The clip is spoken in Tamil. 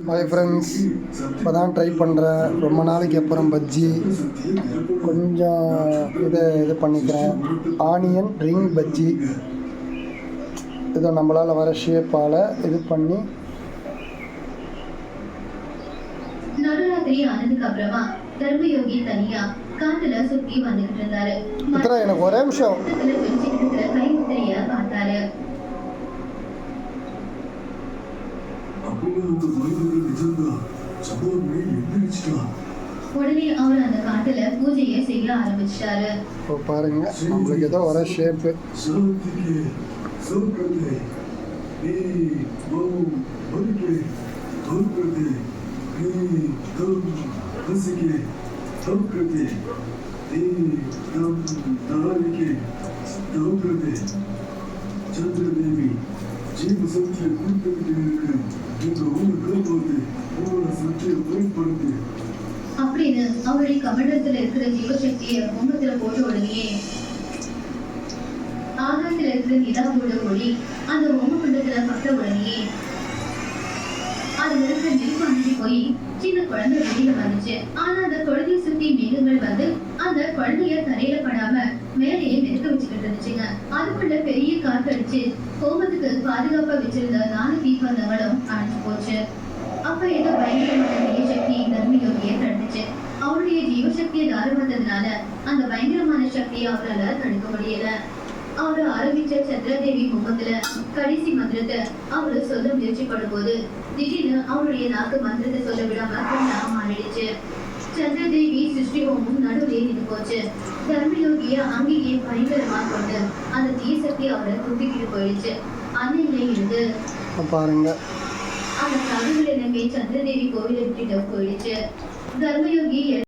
ஹாய் ஃப்ரெண்ட்ஸ், இப்போ தான் ட்ரை பண்ணுறேன். ரொம்ப நாளைக்கு அப்புறம் பஜ்ஜி கொஞ்சம் இது பண்ணிக்கிறேன். Onion ring bajji. இதை நம்மளால் வர ஷேப்பால் இது பண்ணி நடுராத்திரி ஆனதுக்கு அப்புறமா தர்மயோகி தனியா காட்டுல சுத்தி வந்துகிட்டு இருந்தாரு. எனக்கு ஒரே நிமிஷம் கைமுத்திரைய பார்த்தாரு. உடனே அவர் அந்த காட்டுல பூஜையை செய்ய ஆரம்பிச்சாரு. இப்போ பாருங்க, நம்மளுக்கு ஏதோ வர ஷேப்பு. சந்திரதேவி ஜீவ சக்தியை குறிப்பிட்டு இருக்கு. இந்த ஊருக்கு சக்தியை பயன்படுத்தி அப்படின்னு அவருடைய கமண்டத்துல இருக்கிற ஜீவசக்தியை முகத்துல போட்ட உடனே ஆகாயத்துல இருக்கிற நிலாவோட ஒளி அந்த ஓமகுண்டத்துல பட்ட உடனே அதுல இருக்கிற நெருப்பு அணிஞ்சு போய் சின்ன குழந்தை வெளியில வந்துச்சு. ஆனா அந்த குழந்தைய சுத்தி மேகங்கள் வந்து அந்த குழந்தைய தரையில படாம மேலேயே நெருக்க வச்சுக்கிட்டு இருந்துச்சுங்க. அதுக்குள்ள பெரிய காத்து அடிச்சு கோபத்துக்கு பாதுகாப்பா வச்சிருந்த 4 தீபந்தங்களும் அணைஞ்சு போச்சு. அப்ப ஏதோ பயங்கரமான சக்தி தர்மயோகியை தடுத்துச்சு. அவருடைய ஜீவசக்தியை தாரமாத்ததுனால அந்த பயங்கரமான சக்தியை அவரால் தடுக்க முடியல. அவரு ஆரம்பிச்ச சந்திரதேவி முகத்துல கடைசி மந்திரத்தை அவரு சொல்ல முயற்சி பண்ணும்போது திடீர்னு அவருடைய நாக்கு மந்திரத்தை சொல்ல விடாம மாறிடுச்சு. சந்திரதேவி சிருஷ்டி ஹோமம் நடுவே நின்று போச்சு. தர்மயோகிய அங்கேயே பயங்கரமா கொண்டு அந்த தீய சக்தி அவரை தூக்கிக்கிட்டு போயிடுச்சு. அன்னையில இருந்து பாருங்க, அந்த கவிகள் எல்லாமே சந்திரதேவி கோவிலை விட்டுட்டு போயிடுச்சு. தர்மயோகி